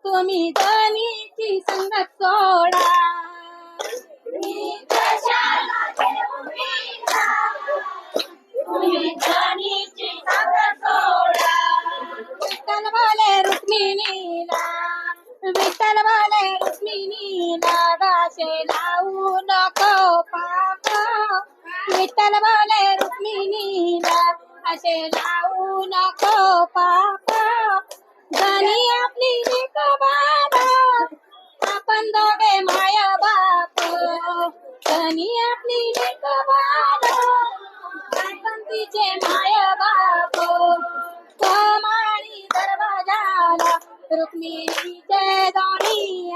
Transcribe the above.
तुम्ही जनीची संगत सोडा. मी कशाला घेऊ विडा, तुम्ही जनीची संगत सोडा. विठ्ठल बोले रुक्मिणीला, विठ्ठल बोले रुक्मिणीला, दासे लावू नको पाप. विठ्ठल बोले रुक्मिणीला, असे लावू नको पाप. जनी आपली लेक बाळ, आपण दोघे माय बाप. जनी आपली लेक बाळ, आपण तिचे माय बाप. कमानी दरवाजाला रुक्मिणीचे दोन्ही